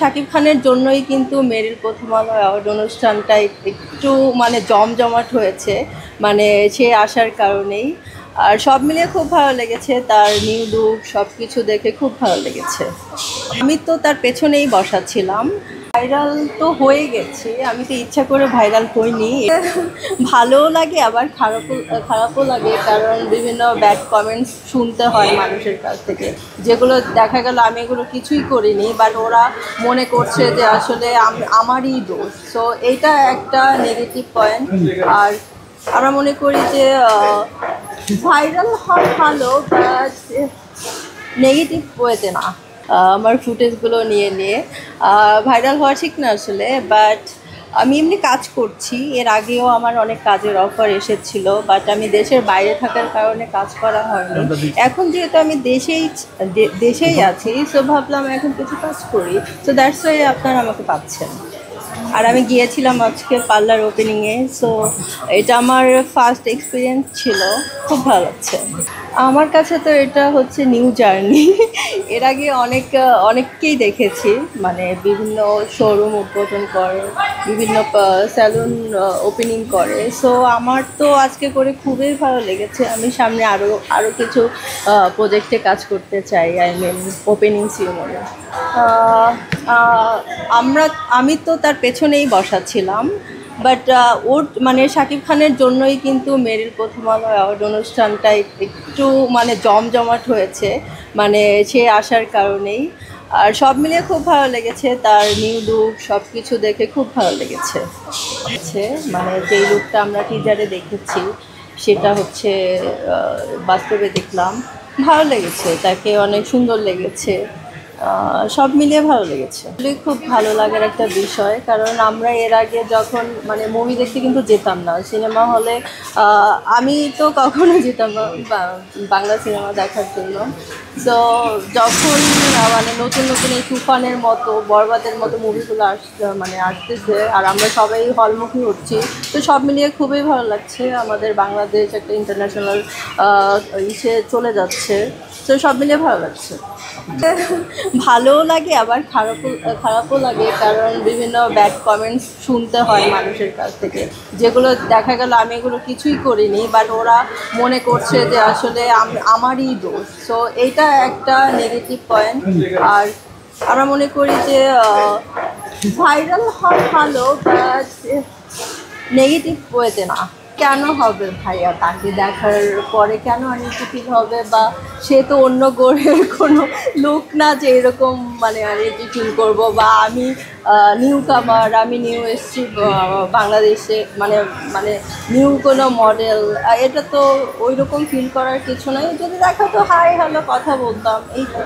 শাকিব খানের জন্যই কিন্তু মেরিল প্রথম আলো অ্যাওয়ার্ড অনুষ্ঠানটা একটু মানে জমজমাট হয়েছে, মানে সে আসার কারণেই। আর সব মিলিয়ে খুব ভালো লেগেছে, তার নিউ লুক সব কিছু দেখে খুব ভালো লেগেছে। আমি তো তার পেছনেই বসা ছিলাম। ভাইরাল তো হয়ে গেছি, আমি তো ইচ্ছা করে ভাইরাল হইনি। ভালোও লাগে আবার খারাপও লাগে, কারণ বিভিন্ন ব্যাড কমেন্টস শুনতে হয় মানুষের কাছ থেকে, যেগুলো দেখা গেল আমি এগুলো কিছুই করিনি, বাট ওরা মনে করছে যে আসলে আমারই দোষ। সো এইটা একটা নেগেটিভ পয়েন্ট। আর আমরা মনে করি যে ভাইরাল হওয়া ভালো, বাট নেগেটিভ ওয়েতে না। আমার ফুটেজগুলো নিয়ে ভাইরাল হওয়া ঠিক না আসলে, বাট আমি এমনি কাজ করছি। এর আগেও আমার অনেক কাজের অফার এসেছিল, বাট আমি দেশের বাইরে থাকার কারণে কাজ করা হয়নি। এখন যেহেতু আমি দেশেই আছি, সো ভাবলাম এখন কিছু কাজ করি। সো দ্যাটস ওয়াই আপনারা আমাকে পাচ্ছেন। আর আমি গিয়েছিলাম আজকে পার্লার ওপেনিংয়ে, সো এটা আমার ফার্স্ট এক্সপিরিয়েন্স ছিল, খুব ভালো লাগছে। আমার কাছে তো এটা হচ্ছে নিউ জার্নি। এর আগে অনেককেই দেখেছি, মানে বিভিন্ন শোরুম উদ্বোধন করে, বিভিন্ন স্যালুন ওপেনিং করে। সো আমার তো আজকে করে খুবই ভালো লেগেছে। আমি সামনে আরও কিছু প্রজেক্টে কাজ করতে চাই, আই মিন ওপেনিং সিরিমনি। আমি তো তার পেছনেই বসা ছিলাম, বাট ওর মানে শাকিব খানের জন্যই কিন্তু মেরিল প্রথম আলো অ্যাওয়ার্ড অনুষ্ঠানটা একটু মানে জমজমাট হয়েছে, মানে সে আসার কারণেই। আর সব মিলিয়ে খুব ভালো লেগেছে, তার নিউ লুক সব কিছু দেখে খুব ভালো লেগেছে। মানে যেই লুকটা আমরা টিজারে দেখেছি সেটা হচ্ছে বাস্তবে দেখলাম, ভালো লেগেছে, তাকে অনেক সুন্দর লেগেছে। সব মিলিয়ে ভালো লেগেছে। খুব ভালো লাগার একটা বিষয়, কারণ আমরা এর আগে যখন মানে মুভি দেখতে কিন্তু যেতাম না সিনেমা হলে। আমি তো কখনো যেতাম না বাংলা সিনেমা দেখার জন্য। তো যখন মানে নতুন এই তুফানের মতো, বরবাদের মতো মুভিগুলো আসতেছে, আর আমরা সবাই হলমুখী হচ্ছি, তো সব মিলিয়ে খুবই ভালো লাগছে। আমাদের বাংলাদেশ একটা ইন্টারন্যাশনাল চলে যাচ্ছে, তো সব মিলিয়ে ভালো লাগছে। ভালোও লাগে আবার খারাপও লাগে, কারণ বিভিন্ন ব্যাড কমেন্টস শুনতে হয় মানুষের কাছ থেকে, যেগুলো দেখা গেল আমি এগুলো কিছুই করিনি, বাট ওরা মনে করছে যে আসলে আমারই দোষ। সো এইটা একটা নেগেটিভ পয়েন্ট। আর আমরা মনে করি যে ভাইরাল হওয়া ভালো, বাট নেগেটিভ ওয়েতে না। কেন হবে ভাইয়া, তাকে দেখার পরে কেন আনইজি ফিল হবে, বা সে তো অন্য গ্রহের কোনো লোক না যে এরকম মানে আনইজি ফিল করবো, বা আমি নিউ কামার, আমি নিউ এসছি বাংলাদেশে, মানে নিউ কোনো মডেল, এটা তো ওই রকম ফিল করার কিছু নাই। যদি দেখা তো হাই হ্যালো কথা বলতাম, এই তো।